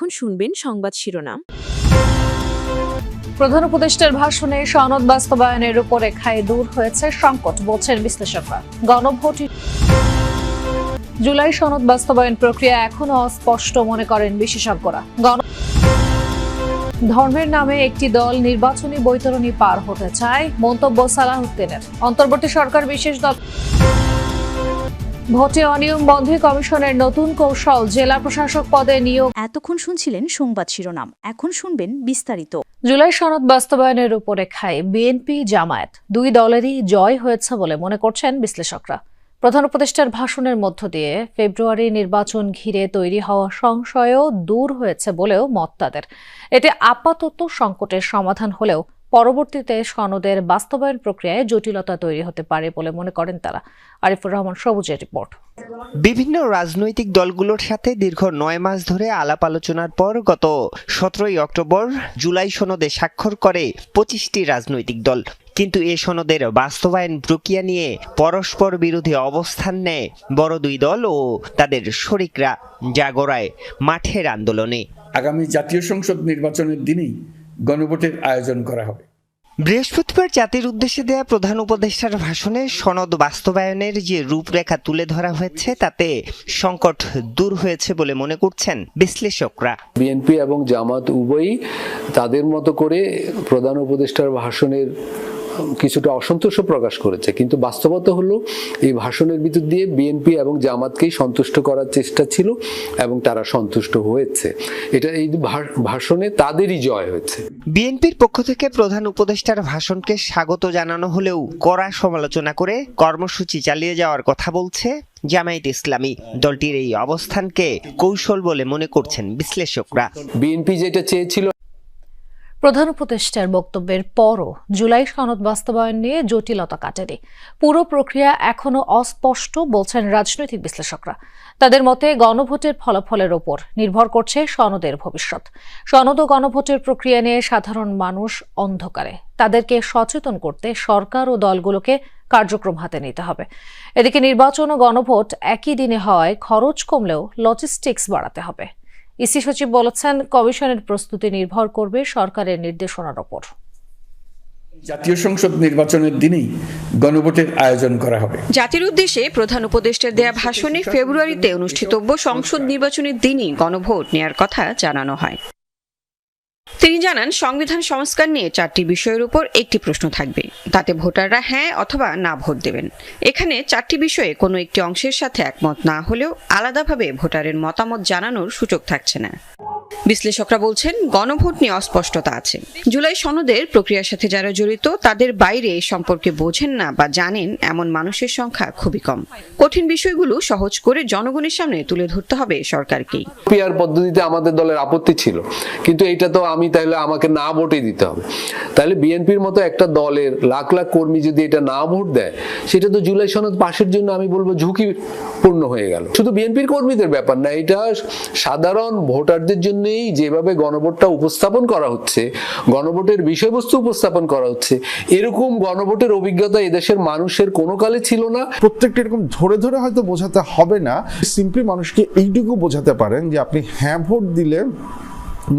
এখন শুনবেন সংবাদ শিরোনাম। প্রধান উপদেষ্টার ভাষণে সনদ বাস্তবায়নের রূপরেখায় দূর হয়েছে সংকট, বলছেন বিশ্লেষকরা। গণভোট জুলাই সনদ বাস্তবায়ন প্রক্রিয়া এখনো অস্পষ্ট মনে করেন বিশেষজ্ঞরা। ধর্মের নামে একটি দল নির্বাচনী বৈতরণী পার হতে চায়, মন্তব্য সালাহউদ্দিনের। অন্তর্বর্তী সরকার বিশেষ দল ভোটে অনিয়ম বন্ধে কমিশনের নতুন কৌশল, জেলা প্রশাসক পদে নিয়োগ। এতক্ষণ শুনছিলেন সংবাদ শিরোনাম, এখন শুনবেন বিস্তারিত। জুলাই সনদ বাস্তবায়নের রূপরেখায় বিএনপি জামায়াত দুই দলেরই জয় হয়েছে বলে মনে করছেন বিশ্লেষকরা। প্রধান উপদেষ্টার ভাষণের মধ্য দিয়ে ফেব্রুয়ারি নির্বাচন ঘিরে তৈরি হওয়া সংশয়ও দূর হয়েছে বলেও মত তাদের। এতে আপাতত সংকটের সমাধান হলেও পরবর্তীতে সনদের বাস্তবায়ন প্রক্রিয়ায় জটিলতা তৈরি হতে পারে বলে মনে করেন তারা। আরিফুর রহমান সবুজের রিপোর্ট। বিভিন্ন রাজনৈতিক দলগুলোর সাথে দীর্ঘ 9 মাস ধরে আলাপ আলোচনার পর গত 17 অক্টোবর জুলাই সনদে স্বাক্ষর করে 25টি রাজনৈতিক দল। কিন্তু এ সনদের বাস্তবায়ন প্রক্রিয়া নিয়ে পরস্পর বিরোধী অবস্থান নেয় বড় দুই দল ও তাদের শরিকরা, যা গড়ায় মাঠের আন্দোলনে। আগামী জাতীয় সংসদ নির্বাচনের দিনেই গণভোটের আয়োজন করা হবে। বৃহস্পতিবার জাতির উদ্দেশ্যে দেয়া প্রধান উপদেষ্টার ভাষণে সনদ বাস্তবায়নের যে রূপরেখা তুলে ধরা হয়েছে তাতে সংকট দূর হয়েছে বলে মনে করছেন বিশ্লেষকরা। বিএনপি এবং জামাত উভয়ই তাদের মতো করে প্রধান উপদেষ্টার ভাষণের কিছুটা অসন্তোষ প্রকাশ করেছে, কিন্তু বাস্তবতা হলো এই ভাষণের ভিতর দিয়ে বিএনপি এবং জামাতকেই সন্তুষ্ট করার চেষ্টা ছিল এবং তারা সন্তুষ্ট হয়েছে। এটা এই ভাষণে তাদেরই জয় হয়েছে। বিএনপির পক্ষ থেকে প্রধান উপদেষ্টার ভাষণকে স্বাগত জানানো হলেও কড়া সমালোচনা করে কর্মসূচি চালিয়ে যাওয়ার কথা বলছে জামায়াতে ইসলামী। দলটির এই অবস্থানকে কৌশল বলে মনে করছেন বিশ্লেষকরা। বিএনপি যেটা চেয়েছিল, প্রধান উপদেষ্টার বক্তব্যের পরও জুলাই সনদ বাস্তবায়ন নিয়ে জটিলতা কাটেনি। পুরো প্রক্রিয়া এখনো অস্পষ্ট বলছেন রাজনৈতিক বিশ্লেষকরা। তাদের মতে গণভোটের ফলাফলের ওপর নির্ভর করছে সনদের ভবিষ্যৎ। সনদ ও গণভোটের প্রক্রিয়া নিয়ে সাধারণ মানুষ অন্ধকারে, তাদেরকে সচেতন করতে সরকার ও দলগুলোকে কার্যক্রম হাতে নিতে হবে। এদিকে নির্বাচন ও গণভোট একই দিনে হওয়ায় খরচ কমলেও লজিস্টিক্স বাড়াতে হবে। ইসি সচিব বলেছেন, কমিশনের প্রস্তুতি নির্ভর করবে সরকারের নির্দেশনার ওপর। জাতীয় সংসদ নির্বাচনের দিনেই গণভোটের আয়োজন করা হবে। জাতির উদ্দেশ্যে প্রধান উপদেষ্টার দেয়া ভাষণে ফেব্রুয়ারিতে অনুষ্ঠিতব্য সংসদ নির্বাচনের দিনই গণভোট নেয়ার কথা জানানো হয়। তিনি জানান, সংবিধান সংস্কার নিয়ে 4টি বিষয়ের উপর একটি প্রশ্ন থাকবে, তাতে ভোটাররা হ্যাঁ অথবা না ভোট দেবেন। এখানে 4টি বিষয়ে কোনো একটি অংশের সাথে একমত না হলেও আলাদাভাবে ভোটারের মতামত জানানোর সুযোগ থাকছে না। বিশ্লেষকরা বলছেন, গণভোট নিয়ে অস্পষ্টতা আছে। জুলাই সনদের প্রক্রিয়ার সাথে যারা জড়িত তাদের বাইরে এ সম্পর্কে বোঝেন না বা জানেন এমন মানুষের সংখ্যা খুবই কম। কঠিন বিষয়গুলো সহজ করে জনগণের সামনে তুলে ধরতে হবে সরকারকেই। পিআর পদ্ধতিতে আমাদের দলের আপত্তি ছিল, কিন্তু এটা তো তাহলে আমাকে না ভোটই দিতে হবে। তাহলে বিএনপির মতো একটা দলের লাখ লাখ কর্মী যদি এটা না ভোট দেয়, সেটা তো জুলাই সনদ পাশের জন্য আমি বলবো ঝুঁকিপূর্ণ হয়ে গেল। শুধু বিএনপির কর্মীদের ব্যাপার না, এটা সাধারণ ভোটারদের জন্যই যেভাবে গণভোটটা উপস্থাপন করা হচ্ছে, গণভোটের বিষয়বস্তু উপস্থাপন করা হচ্ছে, এরকম গণভোটের অভিজ্ঞতা এদেশের মানুষের কোনো কালে ছিল না। প্রত্যেকটা এরকম ধরে ধরে হয়তো বোঝাতে হবে না, সিম্পলি মানুষকে এইটুকু বোঝাতে পারেন যে আপনি হ্যাঁ ভোট দিলে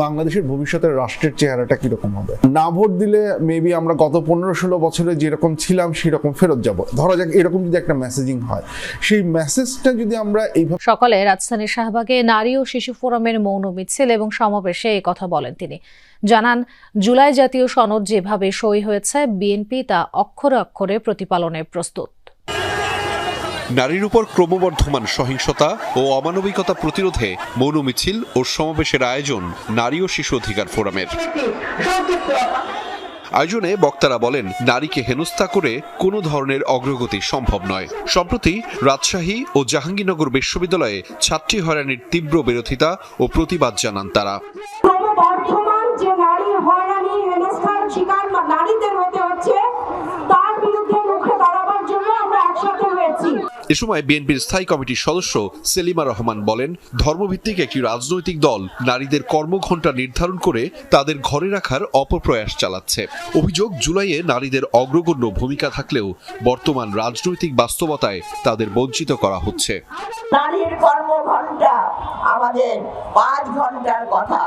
বাংলাদেশের ভবিষ্যতের রাষ্ট্রের চেহারাটা কিরকম হবে, না ভোট দিলে মেবি আমরা গত 15-16 বছরে যেরকম ছিলাম সেরকম ফেরত যাব। ধরা যাক এরকম যদি একটা মেসেজিং হয়, সেই মেসেজটা যদি আমরা এইভাবে। সকালে রাজধানীর শাহবাগে নারী ও শিশু ফোরামের মৌন মিছিল এবং সমাবেশে এই কথা বলেন তিনি। জানান, জুলাই জাতীয় সনদ যেভাবে সই হয়েছে বিএনপি তা অক্ষরে অক্ষরে প্রতিপালনে প্রস্তুত। নারীর উপর ক্রমবর্ধমান সহিংসতা ও অমানবিকতা প্রতিরোধে মৌন মিছিল ও সমাবেশের আয়োজন নারী ও শিশু অধিকার ফোরামের। আয়োজনে বক্তারা বলেন, নারীকে হেনস্থা করে কোনো ধরনের অগ্রগতি সম্ভব নয়। সম্প্রতি রাজশাহী ও জাহাঙ্গীরনগর বিশ্ববিদ্যালয়ে ছাত্রী হয়রানির তীব্র বিরোধিতা ও প্রতিবাদ জানান তারা। ক্রমবর্ধমান যে নারী হয়রানি হেনস্থার শিকার নারীদের হতে হচ্ছে, তার বিরুদ্ধে রুখে দাঁড়াবার জন্য আমরা একসাথে হয়েছি। এ সময় বিএনপির স্থায়ী কমিটির সদস্য সেলিমা রহমান বলেন, ধর্মভিত্তিক একটি রাজনৈতিক দল নারীদের কর্মঘণ্টা নির্ধারণ করে তাদের ঘরে রাখার অপপ্রয়াস চালাচ্ছে। অভিযোগ, জুলাইয়ে নারীদের অগ্রগণ্য ভূমিকা থাকলেও বর্তমান রাজনৈতিক বাস্তবতায় তাদের বঞ্চিত করা হচ্ছে। নারীর কর্মঘণ্টা আমাদের 5 ঘন্টার কথা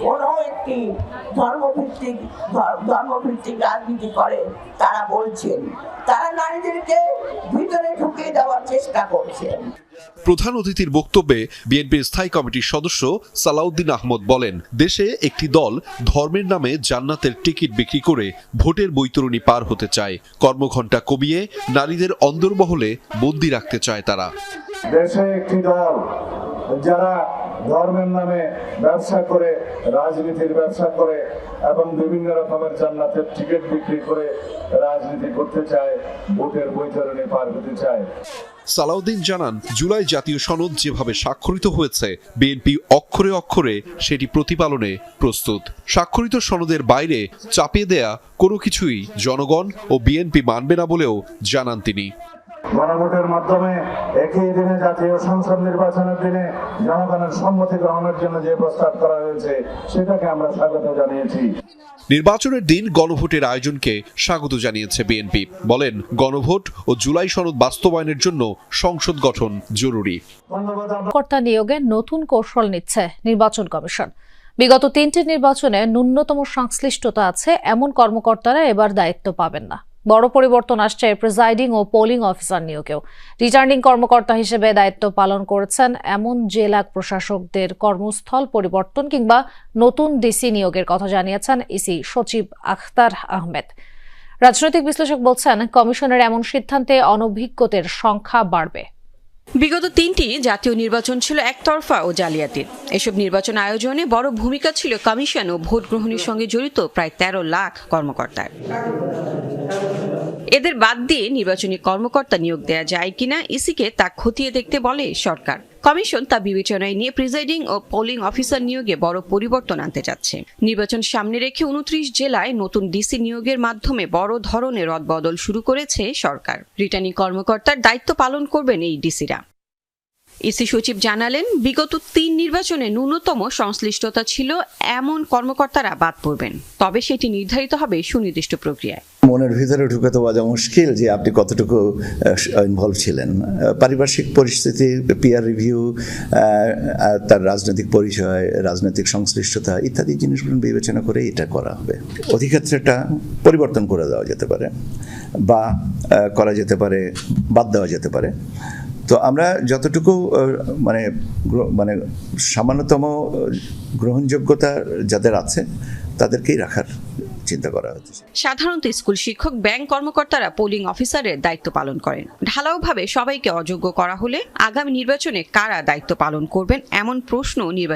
কোনো একটি ধর্মভিত্তিক রাজনীতি করে তারা বলছেন, তারা নারীদেরকে ভিতরে ঢুকিয়ে দেওয়ার চেষ্টা করছেন। প্রধান অতিথির বক্তব্যে বিএনপির স্থায়ী কমিটির সদস্য সালাউদ্দিন আহমদ বলেন, দেশে একটি দল ধর্মের নামে জান্নাতের টিকিট বিক্রি করে ভোটের বৈতরণী পার হতে চায়। কর্মঘণ্টা কমিয়ে নারীদের অন্দরমহলে বন্দী রাখতে চায় তারা। দেশে একটি দল যারা ধর্মের নামে ব্যবসা করে, রাজনীতির ব্যবসা করে এবং বিভিন্ন রকমের জান্নাতের টিকিট বিক্রি করে রাজনীতি করতে চায়, ভোটের বৈতরণী পার হতে চায়। সালাউদ্দিন জানান, জুলাই জাতীয় সনদ যেভাবে স্বাক্ষরিত হয়েছে বিএনপি অক্ষরে অক্ষরে সেটি প্রতিপালনে প্রস্তুত। স্বাক্ষরিত সনদের বাইরে চাপিয়ে দেয়া কোনো কিছুই জনগণ ও বিএনপি মানবে না বলেও জানান তিনি। গণভোটের মাধ্যমে একই দিনে জাতীয় সংসদ নির্বাচনের দিনে জনগণের সম্মতি গ্রহণের জন্য যে প্রস্তাব করা হয়েছে সেটাকে আমরা স্বাগত জানিয়েছি। নির্বাচনের দিন গণভোটের আয়োজনকে স্বাগত জানিয়েছে বিএনপি। বলেন, গণভোট ও জুলাই সনদ বাস্তবায়নের জন্য সংসদ গঠন জরুরি। কর্মকর্তা নিয়োগে নতুন কৌশল নিচ্ছে নির্বাচন কমিশন। বিগত 3টি নির্বাচনে ন্যূনতম সংশ্লিষ্টতা আছে এমন কর্মকর্তারা এবার দায়িত্ব পাবেন না। বড় পরিবর্তন আসছে প্রিজাইডিং ও পোলিং অফিসার নিয়োগেও। রিটার্নিং কর্মকর্তা হিসেবে দায়িত্ব পালন করেছেন এমন জেলা প্রশাসকদের কর্মস্থল পরিবর্তন কিংবা নতুন ডিসি নিয়োগের কথা জানিয়েছেন ইসি সচিব আখতার আহমেদ। রাজনৈতিক বিশ্লেষক বলছেন, কমিশনের এমন সিদ্ধান্তে অনভিজ্ঞদের সংখ্যা বাড়বে। বিগত 3টি জাতীয় নির্বাচন ছিল একতরফা ও জালিয়াতির। এসব নির্বাচন আয়োজনে বড় ভূমিকা ছিল কমিশন ও ভোট গ্রহণের সঙ্গে জড়িত প্রায় 13 লাখ কর্মকর্তার। এদের বাদ দিয়ে নির্বাচনী কর্মকর্তা নিয়োগ দেয়া যায় কিনা ইসিকে তা খতিয়ে দেখতে বলে সরকার। কমিশন তা বিবেচনায় নিয়ে প্রিজাইডিং ও পোলিং অফিসার নিয়োগে বড় পরিবর্তন আনতে যাচ্ছে। নির্বাচন সামনে রেখে 29 জেলায় নতুন ডিসি নিয়োগের মাধ্যমে বড় ধরনের রদবদল শুরু করেছে সরকার। রিটার্নিং কর্মকর্তার দায়িত্ব পালন করবেন এই ডিসিরা। ইসি সচিব জানালেন, বিগত 3 নির্বাচনে ন্যূনতম সংশ্লিষ্টতা ছিল এমন কর্মকর্তারা বাদ পড়বেন, তবে সেটি নির্ধারিত হবে সুনির্দিষ্ট প্রক্রিয়ায়। মনের ভিতরে ঢুকে তো বোঝা মুশকিল যে আপনি কতটুকু ইনভলভ ছিলেন। পারিপার্শ্বিক পরিস্থিতি, পিয়ার রিভিউ, তার রাজনৈতিক পরিচয়, রাজনৈতিক সংশ্লিষ্টতা ইত্যাদি জিনিসগুলো বিবেচনা করে এটা করা হবে। অধিক্ষেত্রটা পরিবর্তন করে দেওয়া যেতে পারে বা করা যেতে পারে, বাদ দেওয়া যেতে পারে। তো আমরা যতটুকু মানে সামান্যতম গ্রহণযোগ্যতা যাদের আছে তাদেরকেই রাখার চিন্তা করা হচ্ছে। সাধারণত স্কুল শিক্ষক, ব্যাংক কর্মকর্তারা পোলিং অফিসারের দায়িত্ব পালন করেন। ঢালাওভাবে সবাইকে অযোগ্য করা হলে আগামী নির্বাচনে কারা দায়িত্ব পালন করবেন এমন প্রশ্ন নির্বাচন